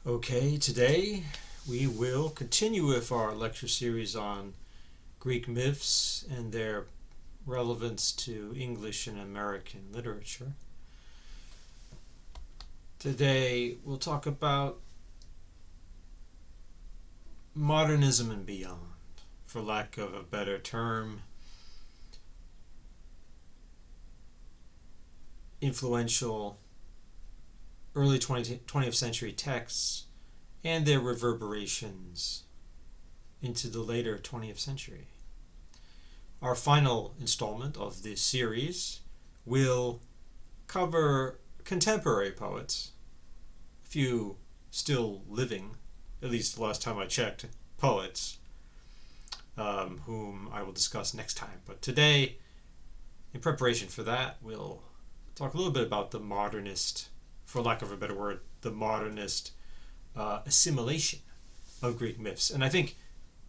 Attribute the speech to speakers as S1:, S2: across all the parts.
S1: Okay, today we will continue with our lecture series on Greek myths and their relevance to English and American literature. Today we'll talk about modernism and beyond, for lack of a better term. Influential early 20th century texts and their reverberations into the later 20th century. Our final installment of this series will cover contemporary poets, a few still living, at least the last time I checked, poets, whom I will discuss next time. But today, in preparation for that, we'll talk a little bit about the modernist, for lack of a better word, the modernist assimilation of Greek myths. And I think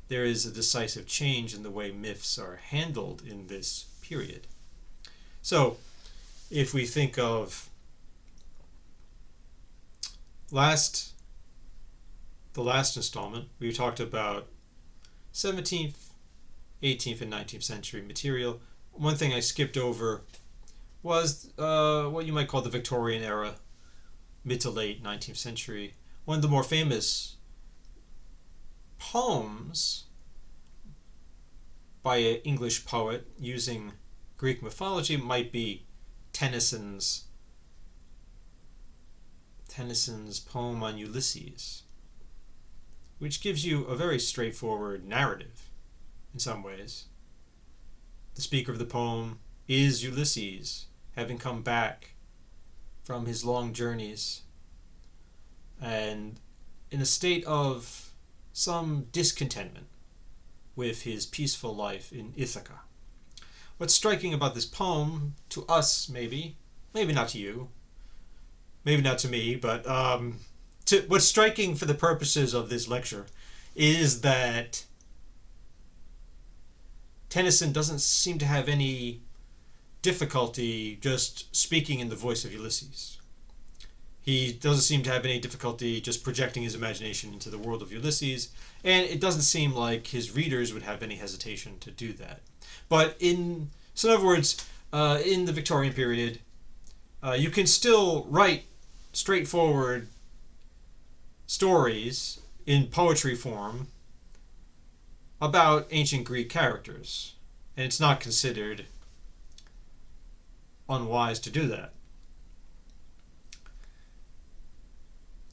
S1: there is a decisive change in the way myths are handled in this period. So, if we think of the last installment, we talked about 17th, 18th, and 19th century material. One thing I skipped over was what you might call the Victorian era, mid to late 19th century. One of the more famous poems by an English poet using Greek mythology might be Tennyson's poem on Ulysses, which gives you a very straightforward narrative in some ways. The speaker of the poem is Ulysses, having come back from his long journeys and in a state of some discontentment with his peaceful life in Ithaca. What's striking about this poem, to us maybe not to you, maybe not to me, but what's striking for the purposes of this lecture is that Tennyson doesn't seem to have any difficulty just speaking in the voice of Ulysses. He doesn't seem to have any difficulty just projecting his imagination into the world of Ulysses, and it doesn't seem like his readers would have any hesitation to do that. But in other words, in the Victorian period, you can still write straightforward stories in poetry form about ancient Greek characters, and it's not considered unwise to do that.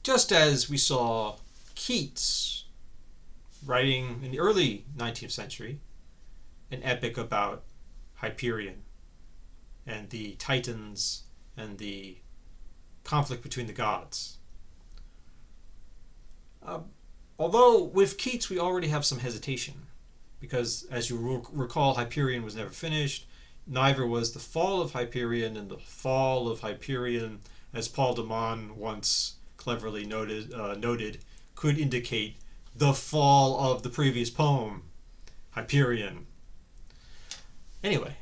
S1: Just as we saw Keats writing in the early 19th century an epic about Hyperion and the Titans and the conflict between the gods. Although with Keats we already have some hesitation, because as you recall, Hyperion was never finished. Neither was the fall of Hyperion, and the fall of Hyperion, as Paul de Man once cleverly noted, could indicate the fall of the previous poem, Hyperion. Anyway,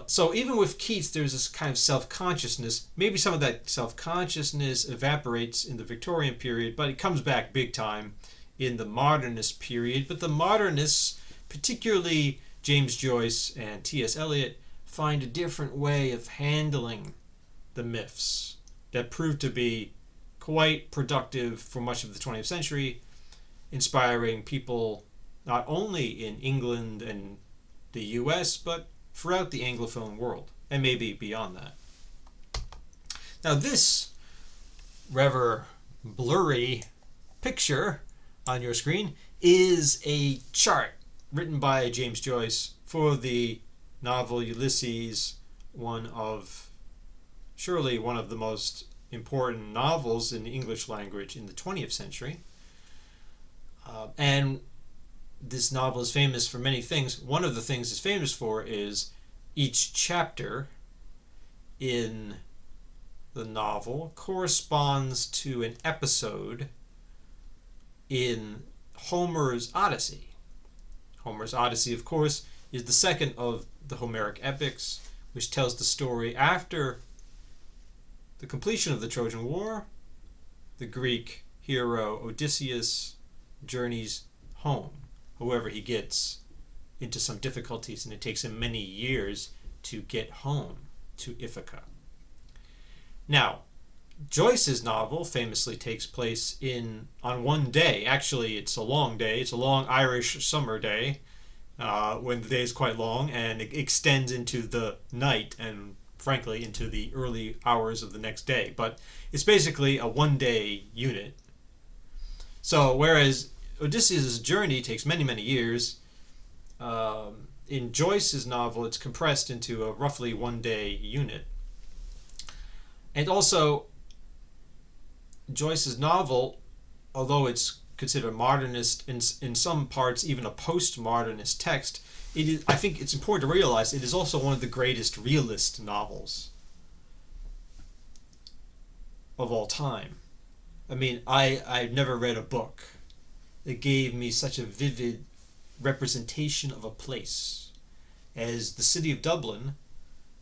S1: so even with Keats, there's this kind of self-consciousness. Maybe some of that self-consciousness evaporates in the Victorian period, but it comes back big time in the modernist period. But the modernists, particularly James Joyce and T.S. Eliot, find a different way of handling the myths that proved to be quite productive for much of the 20th century, inspiring people not only in England and the US, but throughout the Anglophone world, and maybe beyond that. Now this rather blurry picture on your screen is a chart written by James Joyce for the novel Ulysses, surely one of the most important novels in the English language in the 20th century. And this novel is famous for many things. One of the things it's famous for is each chapter in the novel corresponds to an episode in Homer's Odyssey. Homer's Odyssey, of course, is the second of the Homeric epics, which tells the story after the completion of the Trojan War, the Greek hero Odysseus journeys home. However, he gets into some difficulties, and it takes him many years to get home to Ithaca. Now, Joyce's novel famously takes place on one day. Actually, it's a long day. It's a long Irish summer day, when the day is quite long, and it extends into the night and, frankly, into the early hours of the next day. But it's basically a one-day unit. So, whereas Odysseus' journey takes many, many years, in Joyce's novel, it's compressed into a roughly one-day unit. And also, Joyce's novel, although it's considered modernist, in some parts even a postmodernist text, I think it's important to realize it is also one of the greatest realist novels of all time. I mean, I've never read a book that gave me such a vivid representation of a place as the city of Dublin,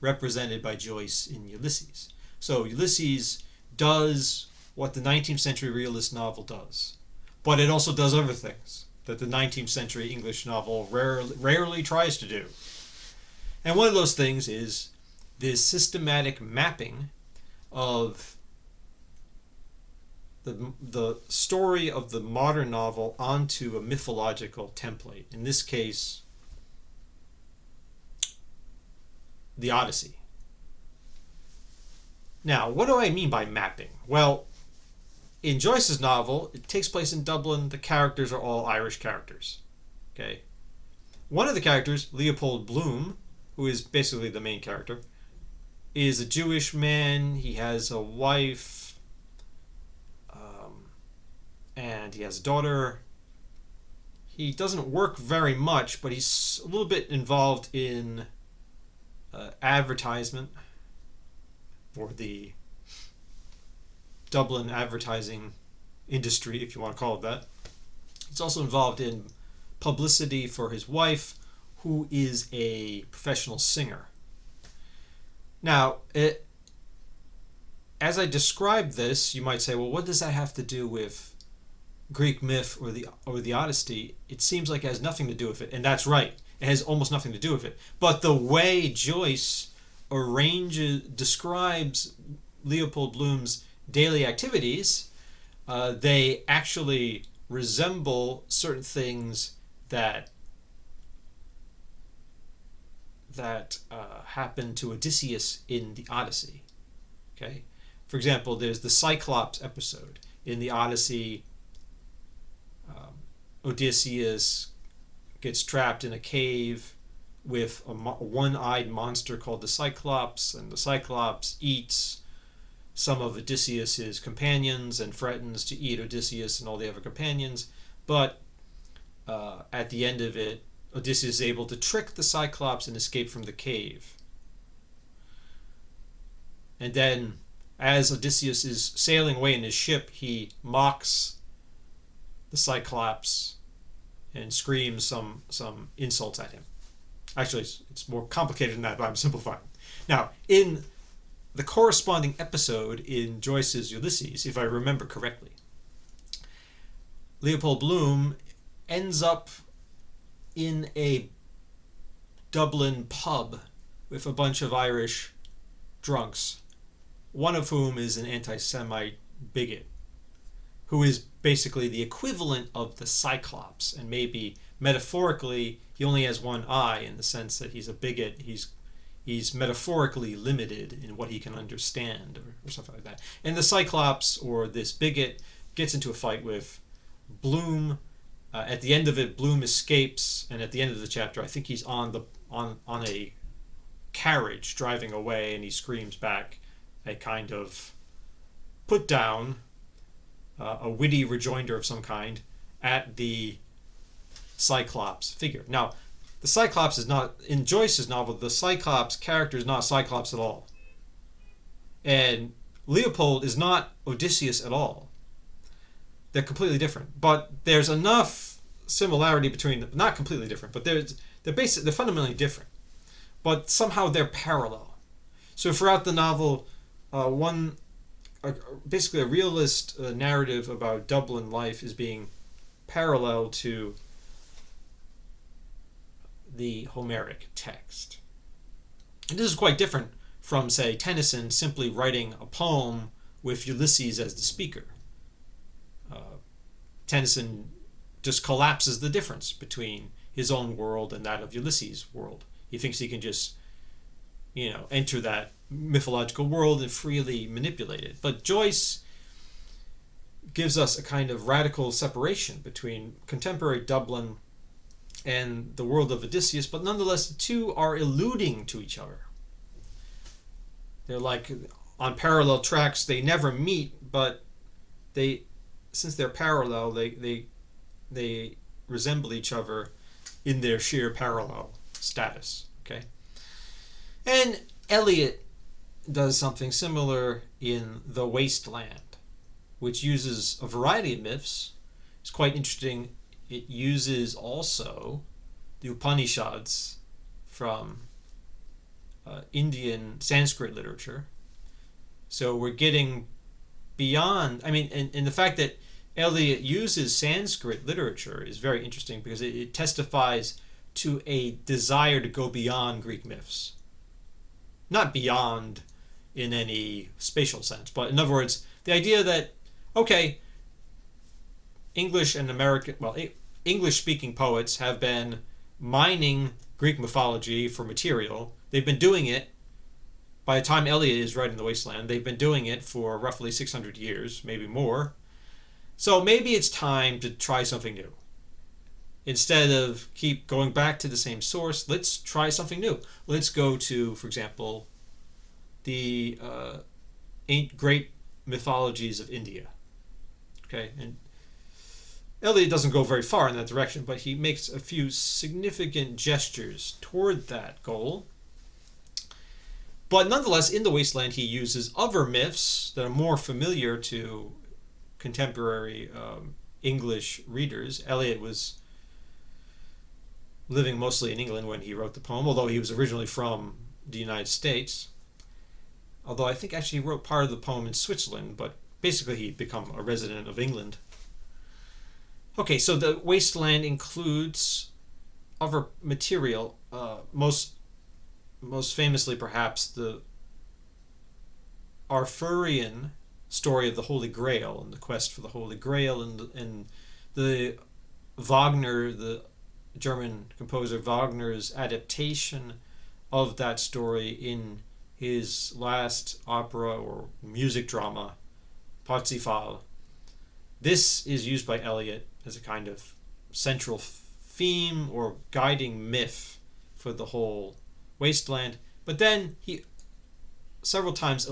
S1: represented by Joyce in Ulysses. So Ulysses does what the 19th century realist novel does, but it also does other things that the 19th century English novel rarely tries to do. And one of those things is this systematic mapping of the story of the modern novel onto a mythological template. In this case, the Odyssey. Now, what do I mean by mapping? Well, in Joyce's novel, it takes place in Dublin. The characters are all Irish characters. Okay. One of the characters, Leopold Bloom, who is basically the main character, is a Jewish man. He has a wife, and he has a daughter. He doesn't work very much, but he's a little bit involved in advertisement, or the Dublin advertising industry, if you want to call it that. He's also involved in publicity for his wife, who is a professional singer. Now, as I describe this, you might say, well, what does that have to do with Greek myth or the Odyssey? It seems like it has nothing to do with it, and that's right. It has almost nothing to do with it. But the way Joyce describes Leopold Bloom's daily activities, they actually resemble certain things that happen to Odysseus in the Odyssey. Okay, for example, there's the Cyclops episode in the Odyssey. Odysseus gets trapped in a cave with a one-eyed monster called the Cyclops, and the Cyclops eats some of Odysseus's companions and threatens to eat Odysseus and all the other companions. But at the end of it, Odysseus is able to trick the Cyclops and escape from the cave. And then, as Odysseus is sailing away in his ship, he mocks the Cyclops and screams some insults at him. Actually, it's more complicated than that, but I'm simplifying. Now, in the corresponding episode in Joyce's Ulysses, if I remember correctly, Leopold Bloom ends up in a Dublin pub with a bunch of Irish drunks, one of whom is an anti-Semite bigot, who is basically the equivalent of the Cyclops, and maybe metaphorically he only has one eye, in the sense that he's a bigot. He's metaphorically limited in what he can understand, or something like that. And the Cyclops, or this bigot, gets into a fight with Bloom. At the end of it, Bloom escapes, and at the end of the chapter, I think he's on a carriage driving away, and he screams back a kind of put down, a witty rejoinder of some kind at the Cyclops figure. Now, the Cyclops is not, in Joyce's novel, the Cyclops character is not Cyclops at all. And Leopold is not Odysseus at all. They're completely different. But there's enough similarity between them, not completely different, but they're fundamentally different. But somehow they're parallel. So throughout the novel, one basically a realist narrative about Dublin life is being parallel to the Homeric text. And this is quite different from, say, Tennyson simply writing a poem with Ulysses as the speaker. Tennyson just collapses the difference between his own world and that of Ulysses' world. He thinks he can just, enter that mythological world and freely manipulate it. But Joyce gives us a kind of radical separation between contemporary Dublin and the world of Odysseus, but nonetheless the two are alluding to each other. They're like on parallel tracks. They never meet, but since they're parallel, they resemble each other in their sheer parallel status. Okay, and Eliot does something similar in The Wasteland, which uses a variety of myths. It's quite interesting. It uses also the Upanishads from Indian Sanskrit literature. So we're getting beyond, and the fact that Eliot uses Sanskrit literature is very interesting because it testifies to a desire to go beyond Greek myths. Not beyond in any spatial sense, but in other words, the idea that, okay, English-speaking poets have been mining Greek mythology for material. They've been doing it, by the time Eliot is writing The Wasteland, they've been doing it for roughly 600 years, maybe more. So maybe it's time to try something new. Instead of keep going back to the same source, let's try something new. Let's go to, for example, the great mythologies of India. Okay, and Eliot doesn't go very far in that direction, but he makes a few significant gestures toward that goal. But nonetheless, in The Wasteland, he uses other myths that are more familiar to contemporary English readers. Eliot was living mostly in England when he wrote the poem, although he was originally from the United States. Although I think actually he wrote part of the poem in Switzerland, but basically he'd become a resident of England. Okay, so The Wasteland includes other material, most famously perhaps the Arthurian story of the Holy Grail and the quest for the Holy Grail, and the Wagner, the German composer Wagner's adaptation of that story in his last opera or music drama, Parsifal. This is used by Eliot as a kind of central theme or guiding myth for the whole Wasteland. But then he several times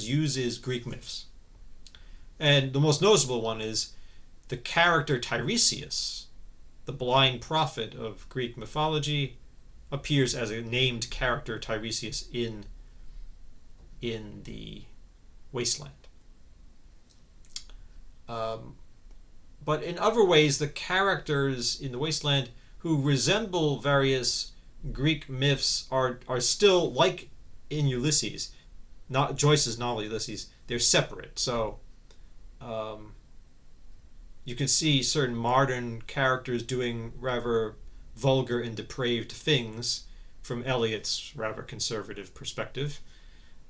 S1: uses Greek myths. And the most noticeable one is the character Tiresias, the blind prophet of Greek mythology, appears as a named character, Tiresias, in the Wasteland. But in other ways, the characters in the Wasteland who resemble various Greek myths are still, like in Ulysses, not Joyce's novel Ulysses, they're separate. So you can see certain modern characters doing rather vulgar and depraved things from Eliot's rather conservative perspective.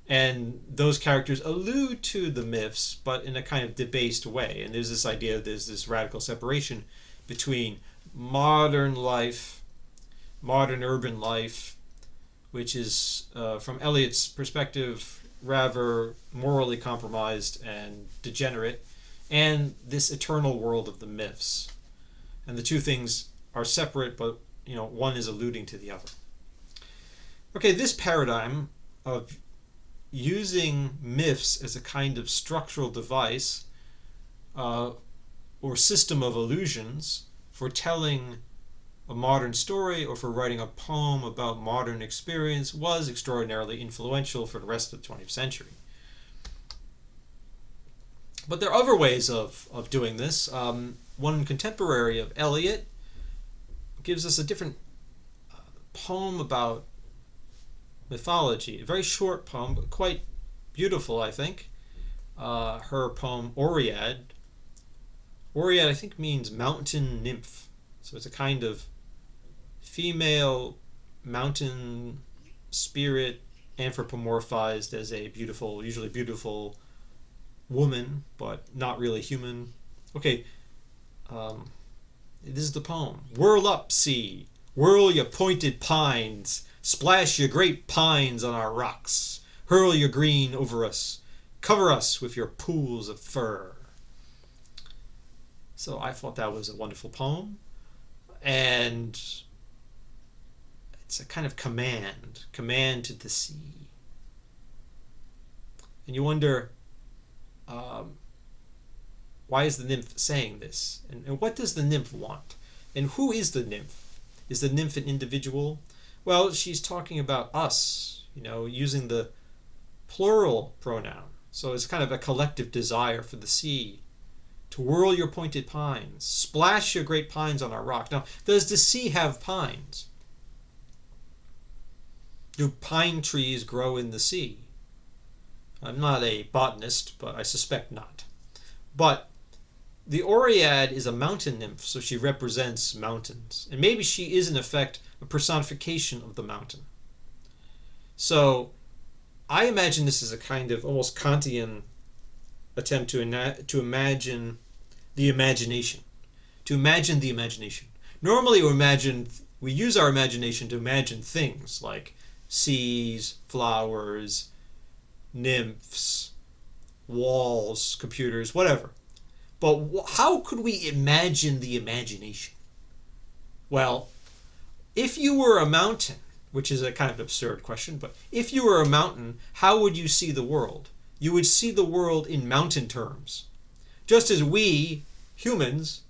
S1: And those characters allude to the myths, but in a kind of debased way. And there's this idea, there's this radical separation between modern life, modern urban life, which is, from Eliot's perspective, rather morally compromised and degenerate, and this eternal world of the myths. And the two things are separate, but one is alluding to the other. Okay, this paradigm of using myths as a kind of structural device or system of illusions for telling a modern story or for writing a poem about modern experience was extraordinarily influential for the rest of the 20th century. But there are other ways of doing this. One contemporary of Eliot gives us a different poem about mythology, a very short poem, but quite beautiful, I think. Her poem Oread. Oread, I think, means mountain nymph. So it's a kind of female mountain spirit anthropomorphized as a beautiful, usually beautiful woman, but not really human. Okay, this is the poem. Whirl up, sea, whirl your pointed pines, splash your great pines on our rocks, hurl your green over us, cover us with your pools of fur. So I thought that was a wonderful poem, and it's a kind of command to the sea. And you wonder, why is the nymph saying this? And what does the nymph want? And who is the nymph? Is the nymph an individual? Well, she's talking about us, using the plural pronoun. So it's kind of a collective desire for the sea to whirl your pointed pines, splash your great pines on our rock. Now, does the sea have pines? Do pine trees grow in the sea? I'm not a botanist, but I suspect not. But the Oread is a mountain nymph, so she represents mountains. And maybe she is, in effect, a personification of the mountain. So I imagine this is a kind of almost Kantian attempt to imagine the imagination. To imagine the imagination. Normally we use our imagination to imagine things like seas, flowers, nymphs, walls, computers, whatever. But how could we imagine the imagination? Well, if you were a mountain, which is a kind of absurd question, but if you were a mountain, how would you see the world? You would see the world in mountain terms. Just as we, humans,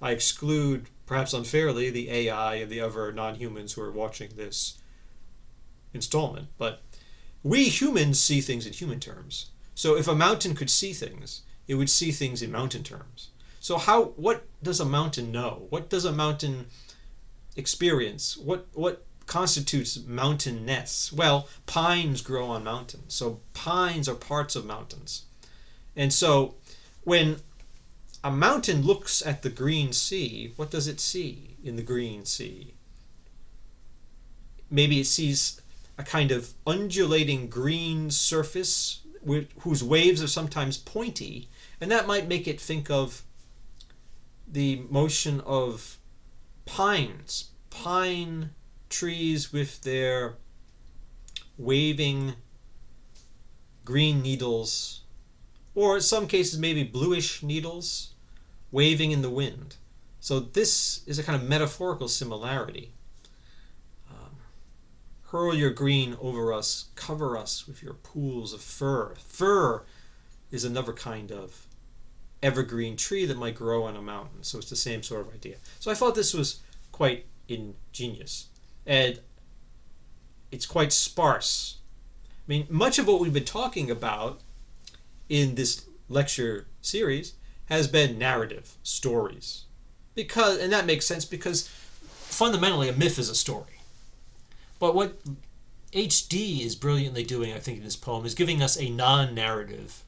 S1: I exclude, perhaps unfairly, the AI and the other non-humans who are watching this installment, but we humans see things in human terms. So if a mountain could see things, it would see things in mountain terms. So what does a mountain know? What does a mountain experience? What constitutes mountainness? Well, pines grow on mountains. So pines are parts of mountains. And so when a mountain looks at the green sea, what does it see in the green sea? Maybe it sees a kind of undulating green surface whose waves are sometimes pointy, and that might make it think of the motion of pines, pine trees with their waving green needles, or in some cases maybe bluish needles waving in the wind. So this is a kind of metaphorical similarity. Hurl your green over us, cover us with your pools of fur. Fir is another kind of evergreen tree that might grow on a mountain. So it's the same sort of idea. So I thought this was quite ingenious. And it's quite sparse. I mean, much of what we've been talking about in this lecture series has been narrative, stories. And that makes sense because fundamentally a myth is a story. But what HD is brilliantly doing, I think, in this poem is giving us a non-narrative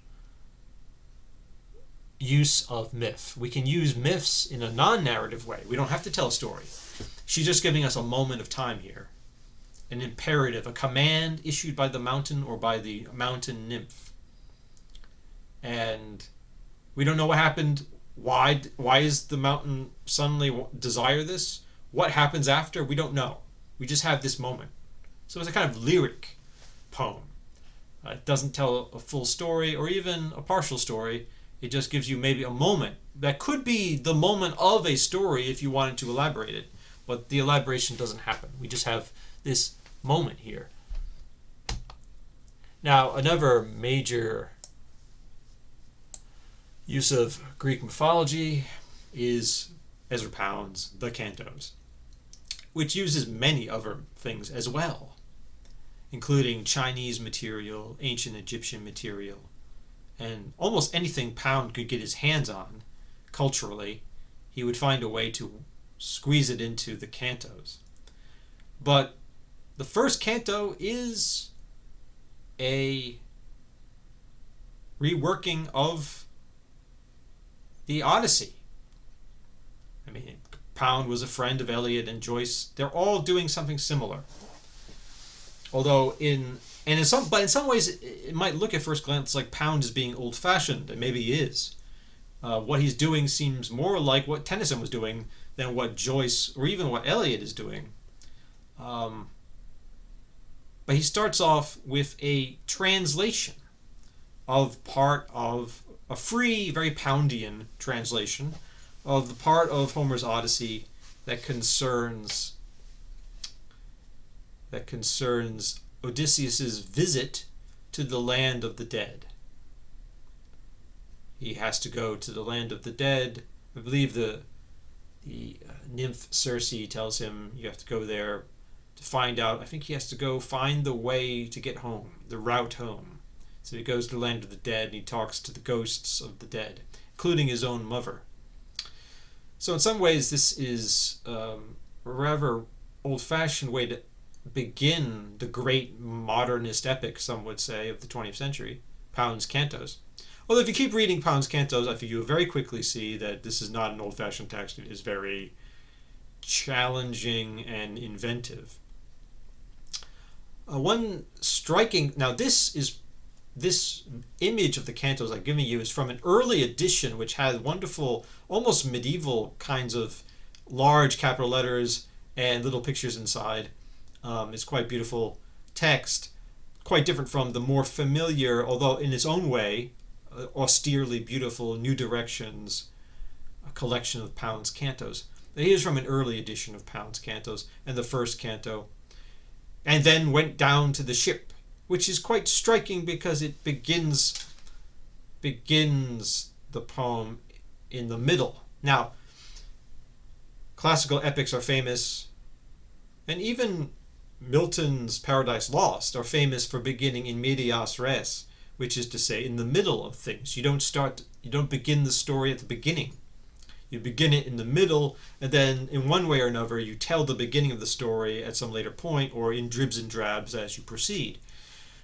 S1: use of myth. We can use myths in a non-narrative way. We don't have to tell a story. She's just giving us a moment of time here. An imperative, a command issued by the mountain or by the mountain nymph. And we don't know what happened. Why is the mountain suddenly desire this? What happens after? We don't know. We just have this moment. So it's a kind of lyric poem. It doesn't tell a full story or even a partial story. It just gives you maybe a moment. That could be the moment of a story if you wanted to elaborate it. But the elaboration doesn't happen. We just have this moment here. Now, another major use of Greek mythology is Ezra Pound's The Cantos, which uses many other things as well, including Chinese material, ancient Egyptian material, and almost anything Pound could get his hands on culturally, he would find a way to squeeze it into the cantos. But the first canto is a reworking of the Odyssey. I mean, Pound was a friend of Eliot and Joyce. They're all doing something similar. Although in some ways it might look at first glance like Pound is being old-fashioned, and maybe he is. What he's doing seems more like what Tennyson was doing than what Joyce or even what Eliot is doing. But he starts off with a translation of part of a free, very Poundian translation of the part of Homer's Odyssey that concerns Odysseus's visit to the land of the dead. He has to go to the land of the dead. I believe the nymph Circe tells him you have to go there to find out. I think he has to go find the way to get home, the route home. So he goes to the land of the dead and he talks to the ghosts of the dead, including his own mother. So in some ways this is a rather old-fashioned way to begin the great modernist epic, some would say, of the 20th century, Pound's Cantos. Although if you keep reading Pound's Cantos, I think you will very quickly see that this is not an old-fashioned text. It is very challenging and inventive. One striking... Now this image of the cantos I'm giving you is from an early edition which had wonderful, almost medieval kinds of large capital letters and little pictures inside. It's quite beautiful text, quite different from the more familiar, although in its own way, austerely beautiful New Directions, a collection of Pound's Cantos. Here's from an early edition of Pound's Cantos and the first canto. And then went down to the ship, which is quite striking because it begins the poem in the middle. Now, classical epics are famous, and even Milton's Paradise Lost are famous for beginning in medias res, which is to say in the middle of things. You don't begin the story at the beginning. You begin it in the middle, and then in one way or another you tell the beginning of the story at some later point or in dribs and drabs as you proceed.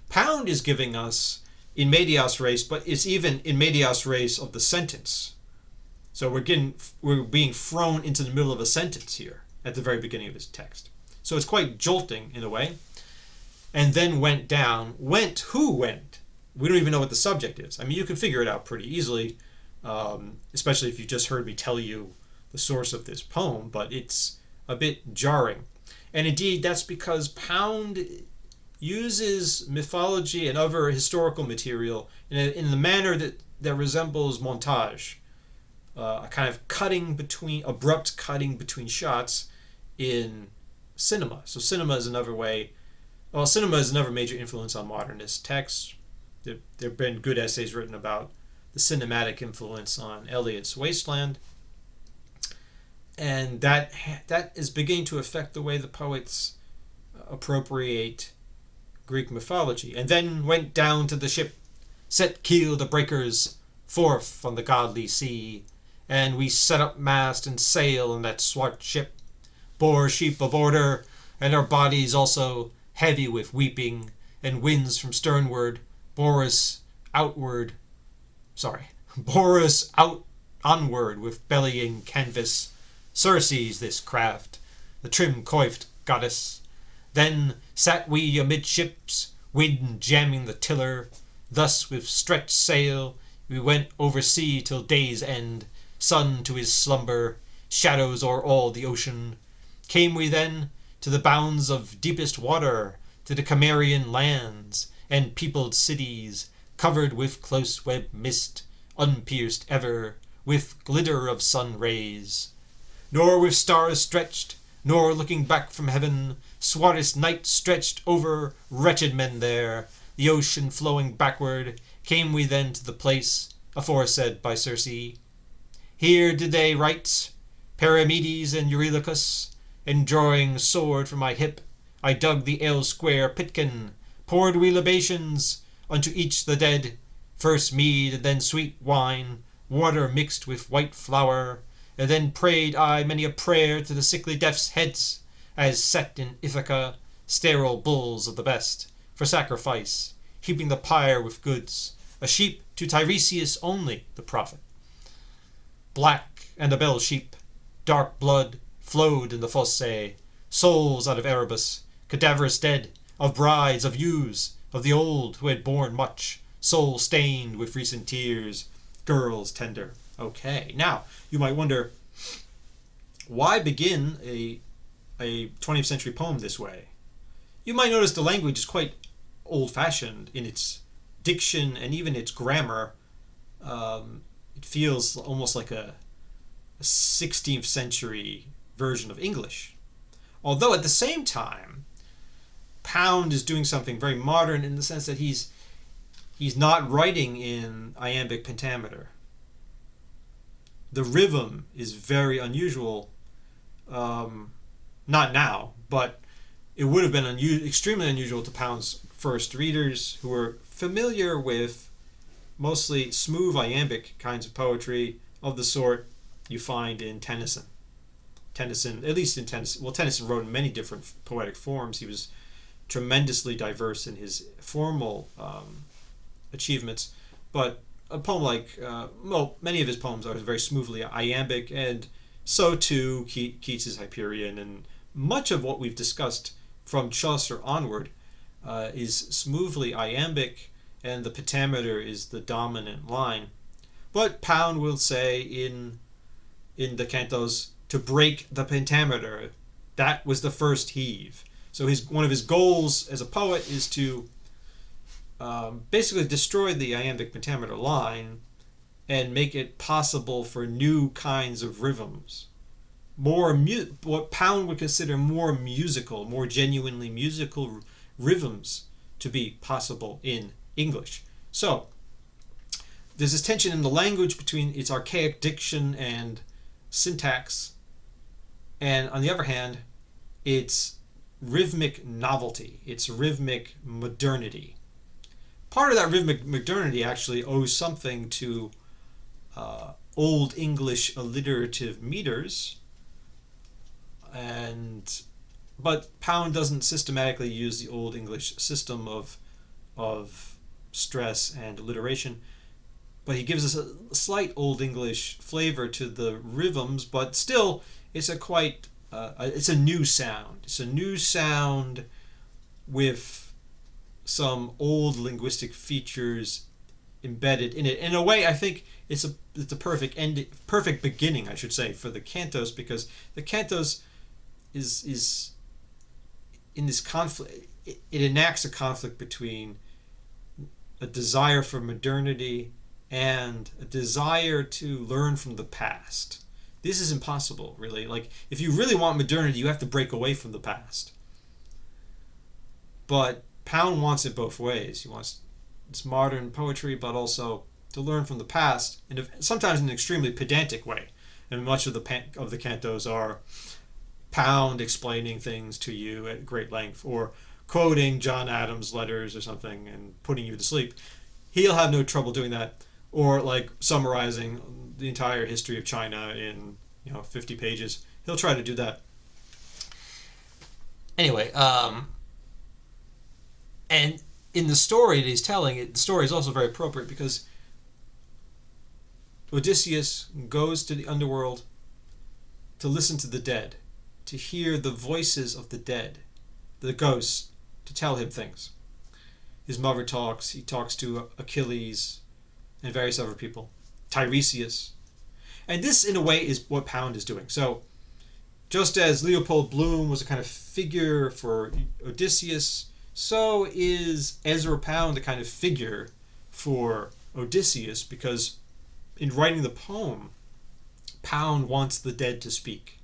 S1: Pound is giving us in medias res, but it's even in medias res of the sentence. So we're being thrown into the middle of a sentence here at the very beginning of his text. So it's quite jolting in a way. And then went down. Who went? We don't even know what the subject is. I mean, you can figure it out pretty easily, especially if you just heard me tell you the source of this poem, but it's a bit jarring. And indeed, that's because Pound uses mythology and other historical material in the manner that resembles montage, a kind of abrupt cutting between shots in cinema. So cinema is another major influence on modernist texts. There have been good essays written about the cinematic influence on Eliot's Wasteland, and that is beginning to affect the way the poets appropriate Greek mythology. And then went down to the ship, set keel the breakers forth on the godly sea, and we set up mast and sail in that swart ship, bore sheep aboard her, and our bodies also heavy with weeping, and winds from sternward bore us out onward with bellying canvas. Circe's this craft, the trim-coiffed goddess. Then sat we amidships, wind jamming the tiller. Thus with stretched sail we went over sea till day's end. Sun to his slumber, shadows o'er all the ocean. Came we then to the bounds of deepest water, to the Cimmerian lands, and peopled cities, covered with close-webbed mist, unpierced ever, with glitter of sun rays. Nor with stars stretched, nor looking back from heaven, swartest night stretched over wretched men there, the ocean flowing backward, came we then to the place aforesaid by Circe. Here did they write, Perimedes and Eurylochus, and drawing sword from my hip, I dug the ale-square pitkin, poured we libations unto each the dead, first mead and then sweet wine, water mixed with white flour, and then prayed I many a prayer to the sickly death's heads, as set in Ithaca, sterile bulls of the best, for sacrifice, heaping the pyre with goods, a sheep to Tiresias only, the prophet. Black and a bell sheep, dark blood flowed in the fosse, souls out of Erebus, cadaverous dead, of brides, of youths, of the old who had borne much, soul stained with recent tears, girls tender. Okay, now you might wonder, why begin a 20th century poem this way? You might notice the language is quite old-fashioned in its diction and even its grammar. It feels almost like a 16th century version of English. Although at the same time, Pound is doing something very modern in the sense that he's not writing in iambic pentameter. The rhythm is very unusual. Not now, but it would have been extremely unusual to Pound's first readers, who were familiar with mostly smooth iambic kinds of poetry of the sort you find in Tennyson. Tennyson wrote in many different poetic forms. He was tremendously diverse in his formal achievements, but a poem like, many of his poems are very smoothly iambic, and so too Keats's Hyperion, and much of what we've discussed from Chaucer onward is smoothly iambic, and the pentameter is the dominant line. But Pound will say in the Cantos, to break the pentameter, that was the first heave. So one of his goals as a poet is to basically destroy the iambic pentameter line and make it possible for new kinds of rhythms. What Pound would consider more musical, more genuinely musical rhythms to be possible in English. So there's this tension in the language between its archaic diction and syntax, and on the other hand, its rhythmic novelty, its rhythmic modernity. Part of that rhythmic modernity actually owes something to Old English alliterative meters, but Pound doesn't systematically use the Old English system of stress and alliteration, but he gives us a slight Old English flavor to the rhythms, but still it's a new sound. It's a new sound with some old linguistic features embedded in it. In a way, I think it's the perfect beginning, I should say, for the Cantos, because the Cantos is in this conflict. It enacts a conflict between a desire for modernity and a desire to learn from the past. This is impossible, really. Like, if you really want modernity, you have to break away from the past. But Pound wants it both ways. He wants this modern poetry, but also to learn from the past, and sometimes in an extremely pedantic way. And much of the cantos are Pound explaining things to you at great length, or quoting John Adams' letters or something and putting you to sleep. He'll have no trouble doing that, or like summarizing the entire history of China in 50 pages. He'll try to do that. Anyway, and in the story that he's telling, the story is also very appropriate because Odysseus goes to the underworld to listen to the dead, to hear the voices of the dead, the ghosts, to tell him things. His mother talks, he talks to Achilles and various other people, Tiresias. And this, in a way, is what Pound is doing. So, just as Leopold Bloom was a kind of figure for Odysseus, so is Ezra Pound a kind of figure for Odysseus, because in writing the poem, Pound wants the dead to speak.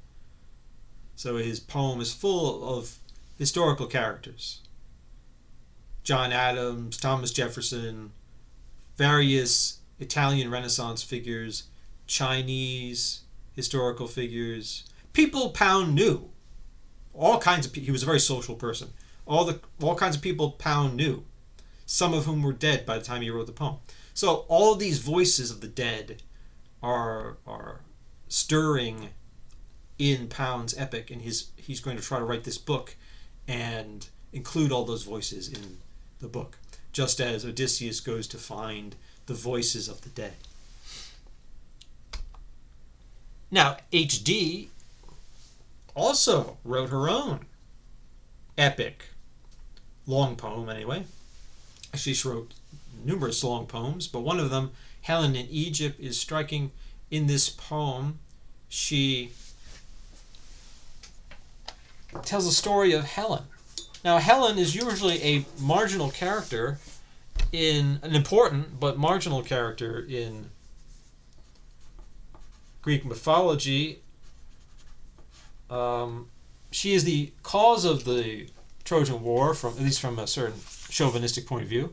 S1: So his poem is full of historical characters. John Adams, Thomas Jefferson, various Italian Renaissance figures, Chinese historical figures, people Pound knew. All kinds of people. He was a very social person. All kinds of people Pound knew, some of whom were dead by the time he wrote the poem. So all of these voices of the dead are stirring in Pound's epic, and he's going to try to write this book and include all those voices in the book. just as Odysseus goes to find the voices of the dead. Now, H.D. also wrote her own epic, long poem anyway. Actually, she wrote numerous long poems, but one of them, Helen in Egypt, is striking. In this poem, she tells the story of Helen. Now, Helen is usually a marginal character an important but marginal character in Greek mythology. She is the cause of the Trojan War, at least from a certain chauvinistic point of view.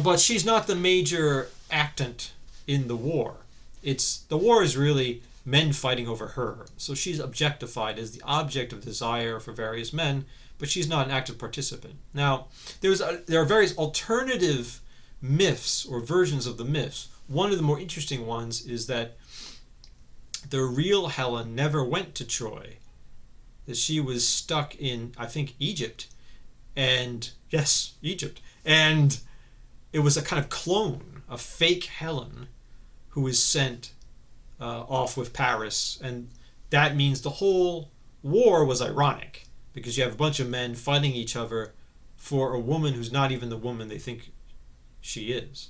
S1: But she's not the major actant in the war. The war is really men fighting over her. So she's objectified as the object of desire for various men, but she's not an active participant. Now, there are various alternative myths or versions of the myths. One of the more interesting ones is that the real Helen never went to Troy, that she was stuck in, I think, Egypt. And it was a kind of clone, a fake Helen, who was sent off with Paris. And that means the whole war was ironic, because you have a bunch of men fighting each other for a woman who's not even the woman they think she is.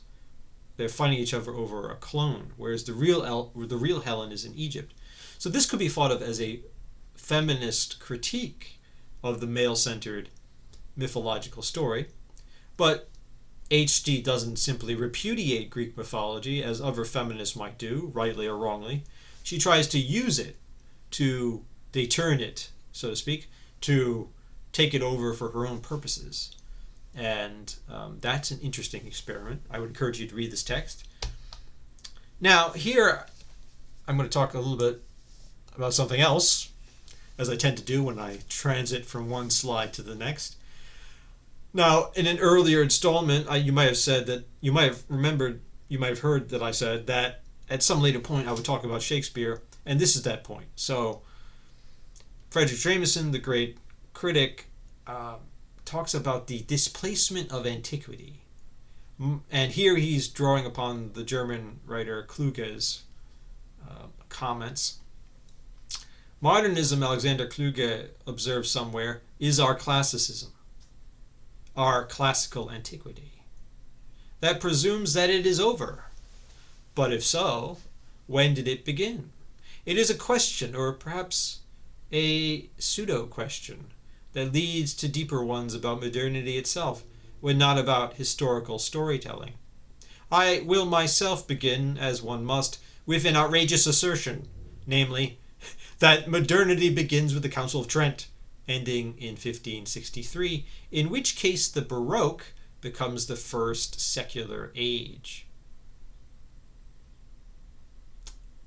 S1: They're fighting each other over a clone, whereas the real Helen is in Egypt. So this could be thought of as a feminist critique of the male-centered mythological story. But H.D. doesn't simply repudiate Greek mythology, as other feminists might do, rightly or wrongly. She tries to use it, they turn it, so to speak, to take it over for her own purposes. And that's an interesting experiment. I would encourage you to read this text. Now, here I'm going to talk a little bit about something else, as I tend to do when I transit from one slide to the next. Now, in an earlier installment, you might have heard that I said that at some later point I would talk about Shakespeare, and this is that point. So, Frederick Jameson, the great critic, talks about the displacement of antiquity. And here he's drawing upon the German writer Kluge's comments. Modernism, Alexander Kluge observes somewhere, is our classicism, our classical antiquity. That presumes that it is over. But if so, when did it begin? It is a question, or perhaps a pseudo-question, that leads to deeper ones about modernity itself, when not about historical storytelling. I will myself begin, as one must, with an outrageous assertion, namely, that modernity begins with the Council of Trent, ending in 1563, in which case the Baroque becomes the first secular age.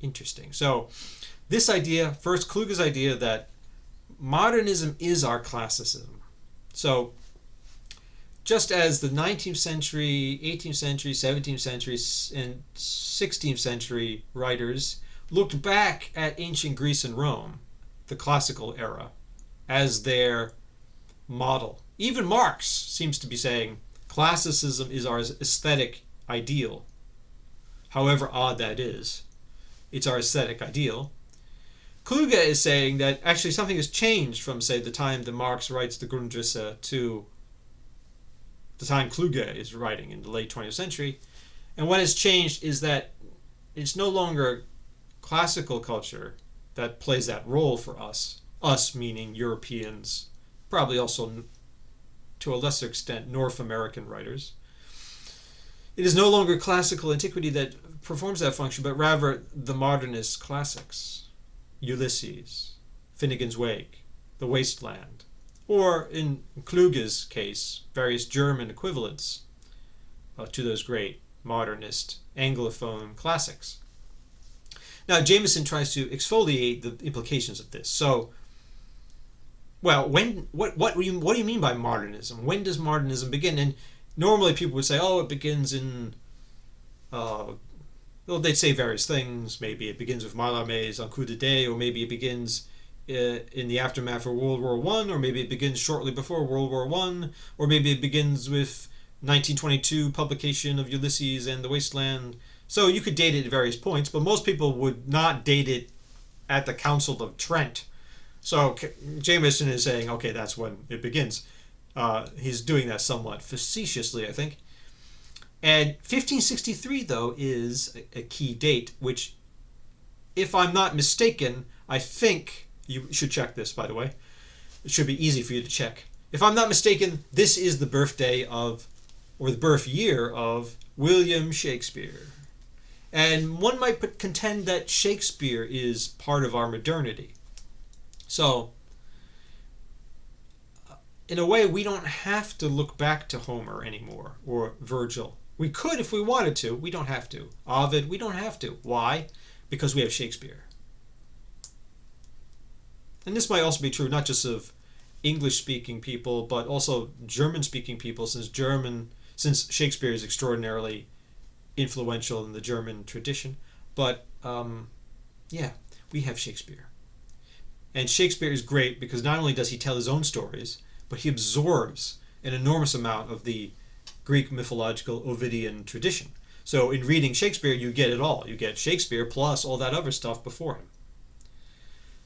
S1: Interesting. So, this idea, first Kluge's idea that modernism is our classicism. So, just as the 19th century, 18th century, 17th century, and 16th century writers looked back at ancient Greece and Rome, the classical era, as their model. Even Marx seems to be saying classicism is our aesthetic ideal. However odd that is, it's our aesthetic ideal. Kluge is saying that actually something has changed from, say, the time that Marx writes the Grundrisse to the time Kluge is writing in the late 20th century. And what has changed is that it's no longer classical culture that plays that role for us meaning Europeans, probably also to a lesser extent North American writers. It is no longer classical antiquity that performs that function, but rather the modernist classics. Ulysses, Finnegan's Wake, The Waste Land, or in Kluge's case, various German equivalents to those great modernist Anglophone classics. Now, Jameson tries to exfoliate the implications of this. So, well, what do you mean by modernism? When does modernism begin? And normally people would say, it begins in, they'd say various things. Maybe it begins with Mallarmé's Un coup de dé, or maybe it begins in the aftermath of World War I, or maybe it begins shortly before World War I, or maybe it begins with 1922 publication of Ulysses and the Wasteland. So you could date it at various points, but most people would not date it at the Council of Trent. So Jameson is saying, okay, that's when it begins. He's doing that somewhat facetiously, I think. And 1563, though, is a key date, which, if I'm not mistaken, I think, you should check this, by the way. It should be easy for you to check. If I'm not mistaken, this is the birthday of, or the birth year of, William Shakespeare. And one might contend that Shakespeare is part of our modernity. So, in a way, we don't have to look back to Homer anymore, or Virgil. We could if we wanted to. We don't have to. Ovid, we don't have to. Why? Because we have Shakespeare. And this might also be true not just of English-speaking people, but also German-speaking people, since Shakespeare is extraordinarily influential in the German tradition. But, yeah, we have Shakespeare. And Shakespeare is great because not only does he tell his own stories, but he absorbs an enormous amount of the Greek mythological Ovidian tradition. So in reading Shakespeare, you get it all. You get Shakespeare plus all that other stuff before him.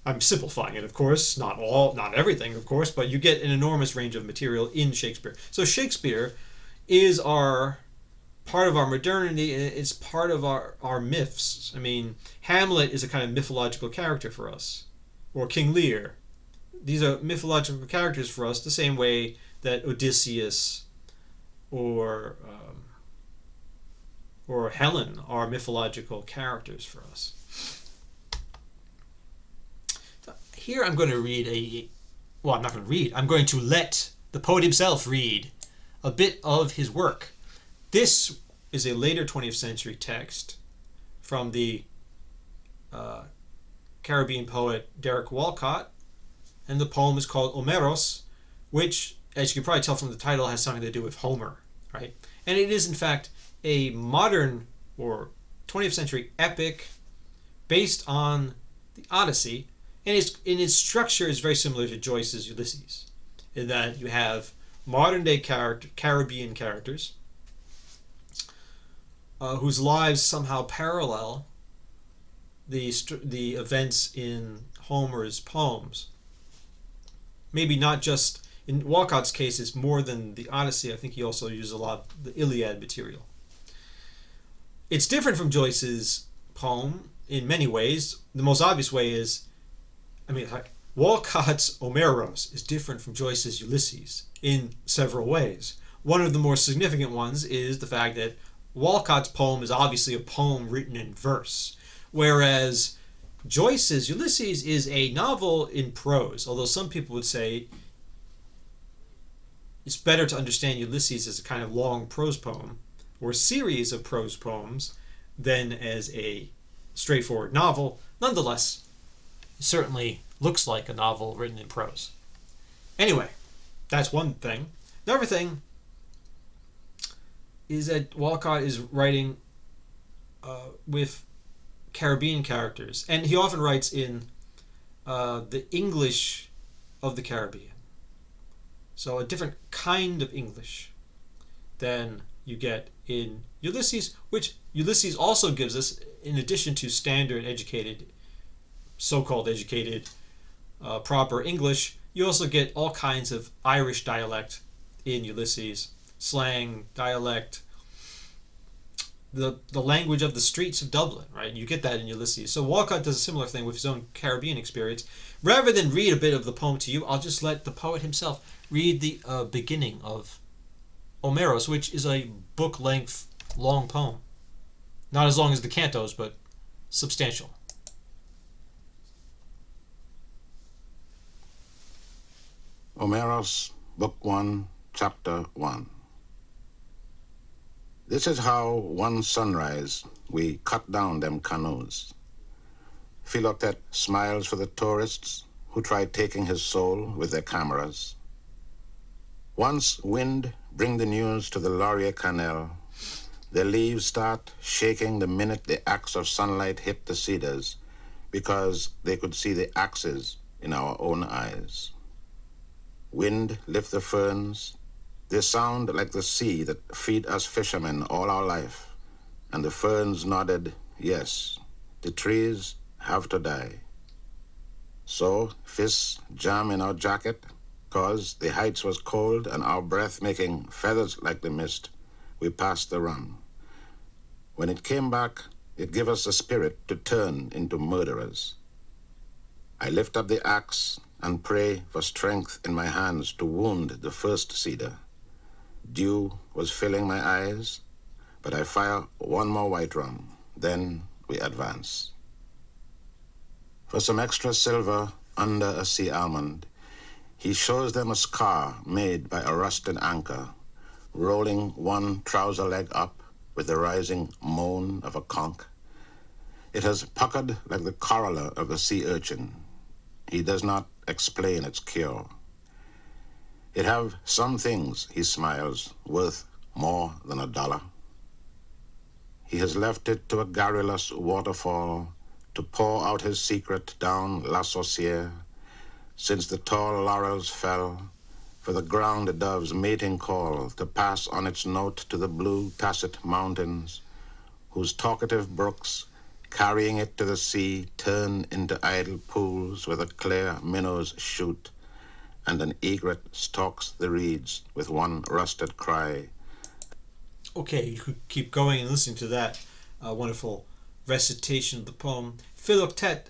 S1: I'm simplifying it, of course, not everything, of course, but you get an enormous range of material in Shakespeare. So Shakespeare is part of our modernity, and it's part of our myths. I mean, Hamlet is a kind of mythological character for us, or King Lear. These are mythological characters for us the same way that Odysseus or Helen are mythological characters for us. Here I'm going to read I'm not going to read. I'm going to let the poet himself read a bit of his work. This is a later 20th century text from the Caribbean poet Derek Walcott, and the poem is called Omeros, which, as you can probably tell from the title, has something to do with Homer, right? And it is, in fact, a modern or 20th century epic based on the Odyssey, and in its structure is very similar to Joyce's Ulysses, in that you have modern-day Caribbean characters whose lives somehow parallel the events in Homer's poems. Maybe not just, in Walcott's case, it's more than the Odyssey. I think he also used a lot of the Iliad material. It's different from Joyce's poem in many ways. The most obvious way is, Walcott's Omeros is different from Joyce's Ulysses in several ways. One of the more significant ones is the fact that Walcott's poem is obviously a poem written in verse, whereas Joyce's Ulysses is a novel in prose, although some people would say it's better to understand Ulysses as a kind of long prose poem or series of prose poems than as a straightforward novel. Nonetheless, it certainly looks like a novel written in prose. Anyway, that's one thing. Another thing is that Walcott is writing with Caribbean characters, and he often writes in the English of the Caribbean. So a different kind of English than you get in Ulysses, which Ulysses also gives us, in addition to standard educated, so-called educated, proper English, you also get all kinds of Irish dialect in Ulysses, slang, dialect, the language of the streets of Dublin, right? You get that in Ulysses. So Walcott does a similar thing with his own Caribbean experience. Rather than read a bit of the poem to you, I'll just let the poet himself read the beginning of Omeros, which is a book-length long poem. Not as long as the Cantos, but substantial.
S2: Omeros, Book 1, Chapter 1. This is how one sunrise we cut down them canoes. Philoctet smiles for the tourists who tried taking his soul with their cameras. Once wind bring the news to the Laurier Canal, their leaves start shaking the minute the axe of sunlight hit the cedars, because they could see the axes in our own eyes. Wind lift the ferns, They sound like the sea that feed us fishermen all our life. And the ferns nodded, yes, the trees have to die. So, fists jam in our jacket, 'cause the heights was cold and our breath making feathers like the mist, we passed the rum. When it came back, it gave us a spirit to turn into murderers. I lift up the axe and pray for strength in my hands to wound the first cedar. Dew was filling my eyes, but I fire one more white rum. Then we advance. For some extra silver under a sea almond, he shows them a scar made by a rusted anchor, rolling one trouser leg up with the rising moan of a conch. It has puckered like the corolla of a sea urchin. He does not explain its cure. It have some things, he smiles, worth more than $1. He has left it to a garrulous waterfall to pour out his secret down La Saucière, since the tall laurels fell, for the ground dove's mating call to pass on its note to the blue tacit mountains, whose talkative brooks, carrying it to the sea, turn into idle pools where the clear minnows shoot, and an egret stalks the reeds with one rusted cry.
S1: Okay, you could keep going and listening to that wonderful recitation of the poem. Philoctete,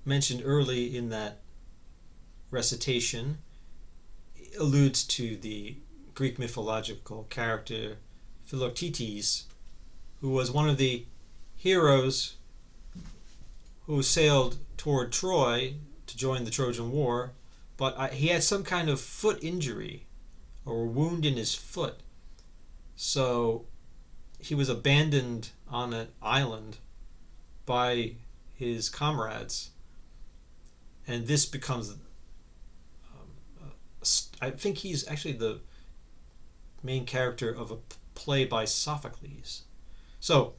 S1: mentioned early in that recitation, alludes to the Greek mythological character Philoctetes, who was one of the heroes who sailed toward Troy to join the Trojan War, but he had some kind of foot injury or wound in his foot. So he was abandoned on an island by his comrades, and this becomes I think he's actually the main character of a play by Sophocles. So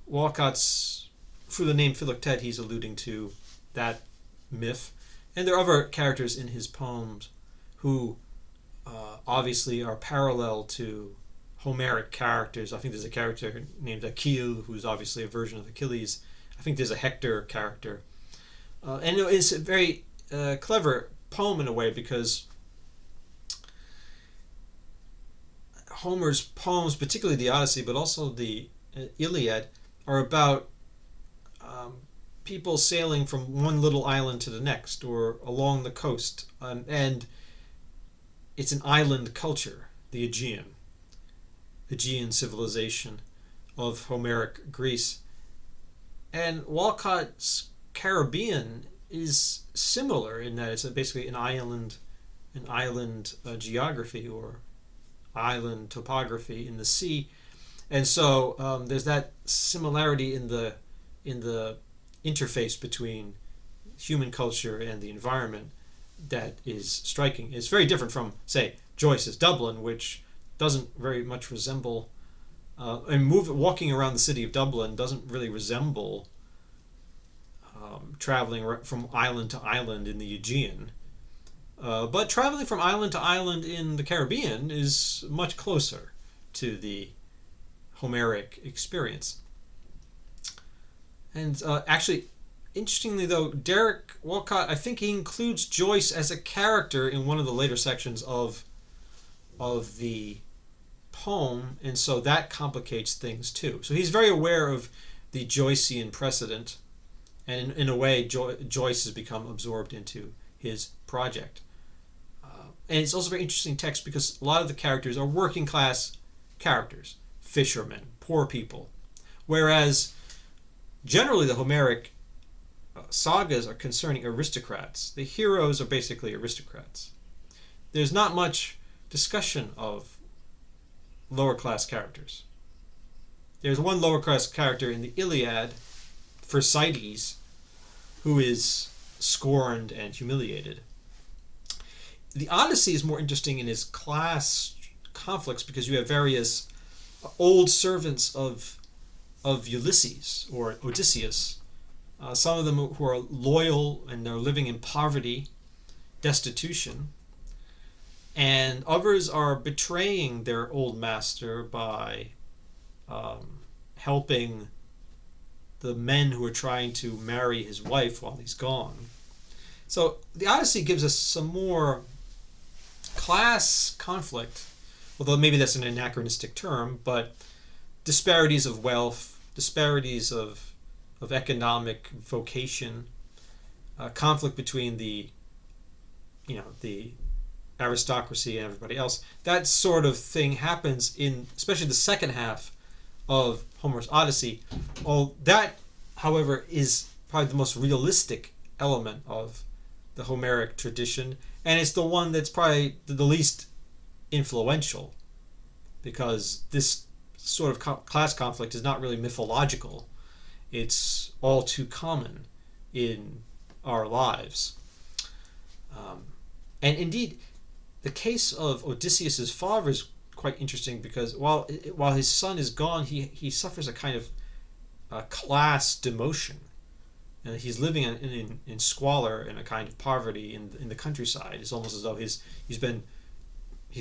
S1: Walcott's, through the name Philoctete, he's alluding to that myth, and there are other characters in his poems who obviously are parallel to Homeric characters. I think there's a character named Achille, who's obviously a version of Achilles. I think there's a Hector character. And it's a very clever poem in a way, because Homer's poems, particularly the Odyssey, but also the Iliad, are about people sailing from one little island to the next or along the coast. And it's an island culture, the Aegean civilization of Homeric Greece. And Walcott's Caribbean is similar in that it's basically an island geography or island topography in the sea, and so there's that similarity in the interface between human culture and the environment that is striking. It's very different from, say, Joyce's Dublin, which doesn't very much resemble walking around the city of Dublin doesn't really resemble traveling from island to island in the Aegean. But traveling from island to island in the Caribbean is much closer to the Homeric experience. And actually, interestingly though, Derek Walcott, I think he includes Joyce as a character in one of the later sections of the poem, and so that complicates things too. So he's very aware of the Joycean precedent, and in a way Joyce has become absorbed into his project. And it's also a very interesting text because a lot of the characters are working class characters, fishermen, poor people, whereas generally the Homeric sagas are concerning aristocrats. The heroes are basically aristocrats. There's not much discussion of lower class characters. There's one lower class character in the Iliad, Thersites, who is scorned and humiliated. The Odyssey is more interesting in its class conflicts because you have various old servants of Ulysses or Odysseus. Some of them who are loyal and they're living in poverty, destitution. and others are betraying their old master by helping the men who are trying to marry his wife while he's gone. So the Odyssey gives us some more class conflict, although maybe that's an anachronistic term, but disparities of wealth, disparities of economic vocation, conflict between the aristocracy and everybody else. That sort of thing happens in especially the second half of Homer's Odyssey. That, however, is probably the most realistic element of the Homeric tradition, and it's the one that's probably the least influential, because this sort of class conflict is not really mythological. It's all too common in our lives. And indeed, the case of Odysseus's father is quite interesting, because while his son is gone, he suffers a kind of class demotion. And he's living in squalor and a kind of poverty in the countryside. It's almost as though he's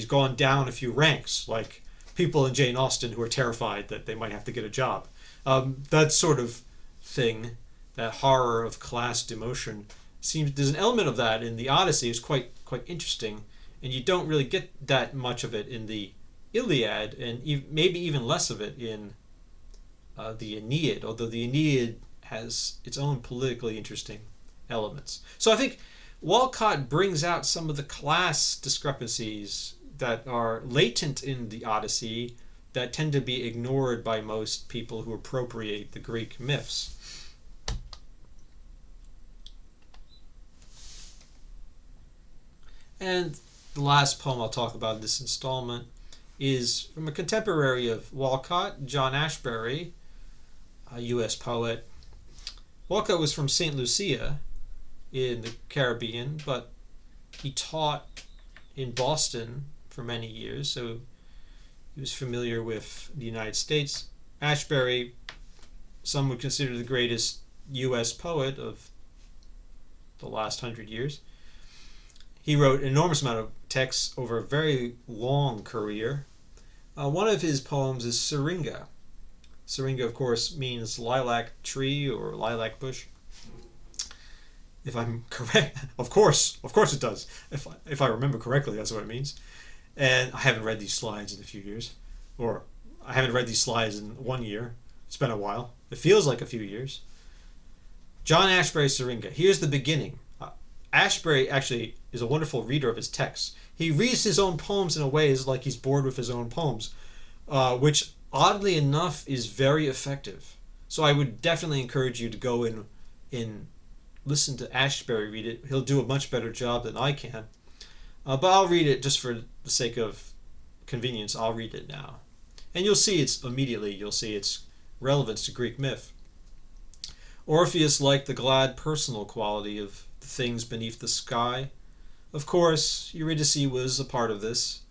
S1: gone down a few ranks, like people in Jane Austen who are terrified that they might have to get a job. That sort of thing, that horror of class demotion, seems there's an element of that in the Odyssey. Is quite interesting, and you don't really get that much of it in the Iliad, and maybe even less of it in the Aeneid, although the Aeneid has its own politically interesting elements. So I think Walcott brings out some of the class discrepancies that are latent in the Odyssey that tend to be ignored by most people who appropriate the Greek myths. And the last poem I'll talk about in this installment is from a contemporary of Walcott, John Ashbery, a U.S. poet. Walcott was from St. Lucia in the Caribbean, but he taught in Boston for many years, so he was familiar with the United States. Ashbery, some would consider the greatest U.S. poet of the last 100 years. He wrote an enormous amount of texts over a very long career. One of his poems is Syringa. Syringa, of course, means lilac tree or lilac bush. If I'm correct, of course it does. If I remember correctly, that's what it means. And I haven't read these slides in a few years, or I haven't read these slides in 1 year. It's been a while. It feels like a few years. John Ashbery, Syringa. Here's the beginning. Ashbery actually is a wonderful reader of his texts. He reads his own poems in a way as like he's bored with his own poems, which oddly enough is very effective. So I would definitely encourage you to go in and listen to Ashbery read it. He'll do a much better job than I can. But I'll read it just for the sake of convenience. I'll read it now. And you'll see its relevance to Greek myth. Orpheus liked the glad personal quality of the things beneath the sky. Of course, Eurydice was a part of this.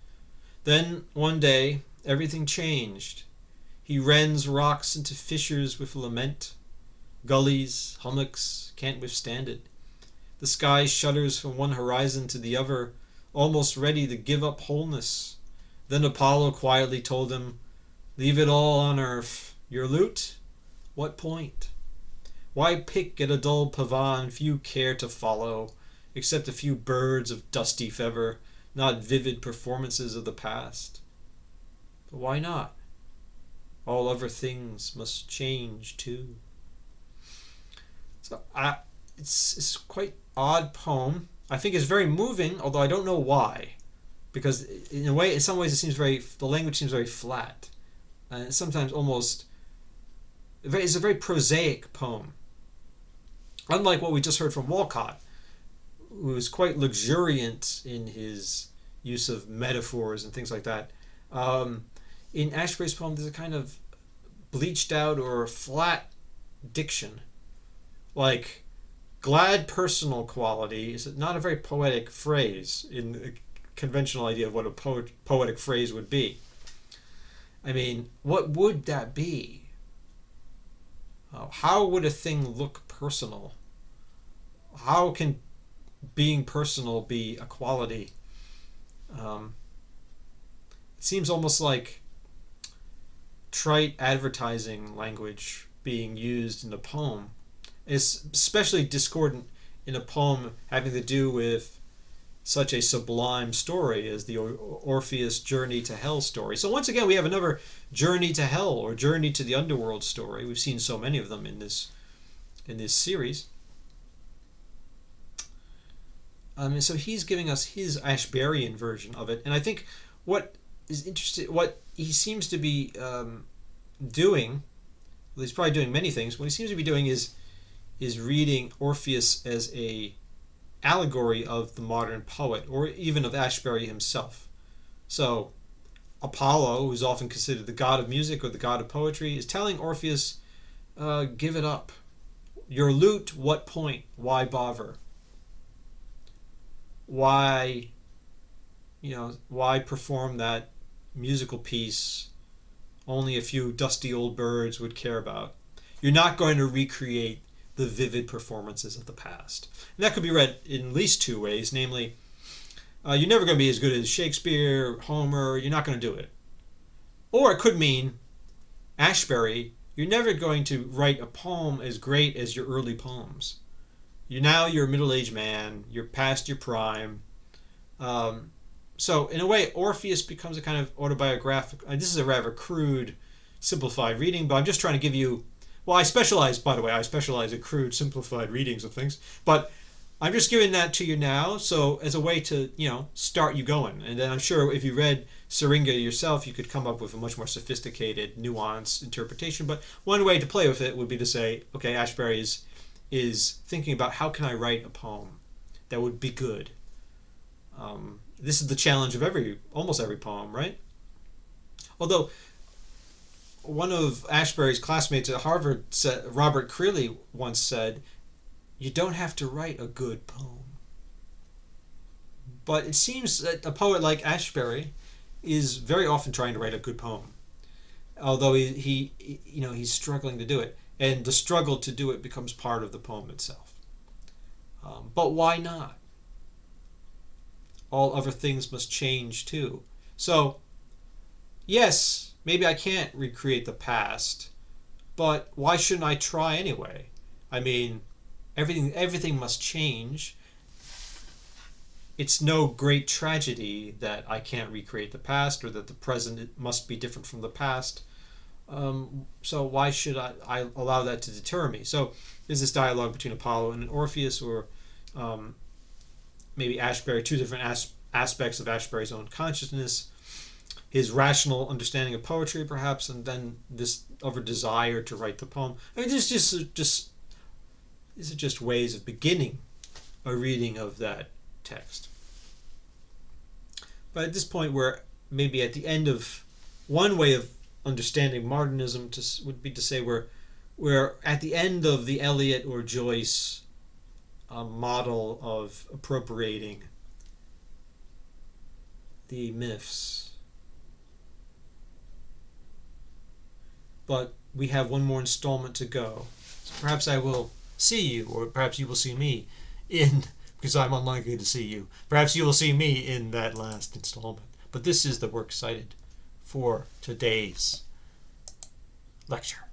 S1: Then, one day, everything changed. He rends rocks into fissures with lament. Gullies, hummocks, can't withstand it. The sky shudders from one horizon to the other, almost ready to give up wholeness. Then Apollo quietly told him, "Leave it all on earth. Your lute? What point? Why pick at a dull pavane few care to follow, except a few birds of dusty feather, not vivid performances of the past? But why not? All other things must change too." So it's quite odd poem. I think it's very moving, although I don't know why, because in some ways the language seems very flat, and sometimes it's a very prosaic poem. Unlike what we just heard from Walcott, who is quite luxuriant in his use of metaphors and things like that. In Ashbery's poem, there's a kind of bleached out or flat diction. Like, glad personal quality is not a very poetic phrase in the conventional idea of what a poetic phrase would be. I mean, what would that be? How would a thing look personal? How can being personal be a quality? It seems almost like trite advertising language being used in a poem is especially discordant in a poem having to do with such a sublime story as the Orpheus journey to hell story. So once again, we have another journey to hell or journey to the underworld story. We've seen so many of them in this series. And so he's giving us his Ashberian version of it, and I think what is interesting, what he seems to be doing, well, he's probably doing many things. What he seems to be doing is reading Orpheus as a allegory of the modern poet, or even of Ashbery himself. So Apollo, who's often considered the god of music or the god of poetry, is telling Orpheus, give it up. Your lute, what point? Why bother? Why perform that musical piece only a few dusty old birds would care about? You're not going to recreate the vivid performances of the past. And that could be read in at least two ways, namely, you're never going to be as good as Shakespeare, Homer, you're not going to do it. Or it could mean, Ashbery, you're never going to write a poem as great as your early poems. You're a middle-aged man, you're past your prime. So in a way, Orpheus becomes a kind of autobiographical, this is a rather crude, simplified reading, but I'm just trying to give you, well, I specialize in crude, simplified readings of things, but I'm just giving that to you now, so as a way to, start you going. And then I'm sure if you read Syringa yourself, you could come up with a much more sophisticated, nuanced interpretation. But one way to play with it would be to say, okay, Ashbery is thinking about how can I write a poem that would be good. This is the challenge of almost every poem, right? Although one of Ashbery's classmates at Harvard, Robert Creeley, once said, you don't have to write a good poem. But it seems that a poet like Ashbery is very often trying to write a good poem, although he's struggling to do it, and the struggle to do it becomes part of the poem itself. But why not? All other things must change too. So, yes, maybe I can't recreate the past, but why shouldn't I try anyway? I mean, everything must change. It's no great tragedy that I can't recreate the past, or that the present must be different from the past. So why should I allow that to deter me? So there's this dialogue between Apollo and Orpheus, or maybe Ashbery, two different aspects of Ashbery's own consciousness, his rational understanding of poetry, perhaps, and then this other desire to write the poem. I mean, these are just ways of beginning a reading of that text. But at this point, we're maybe at the end of one way of understanding modernism would be to say we're at the end of the Eliot or Joyce model of appropriating the myths. But we have one more installment to go. So perhaps I will see you, or perhaps you will see me because I'm unlikely to see you. Perhaps you will see me in that last installment. But this is the works cited for today's lecture.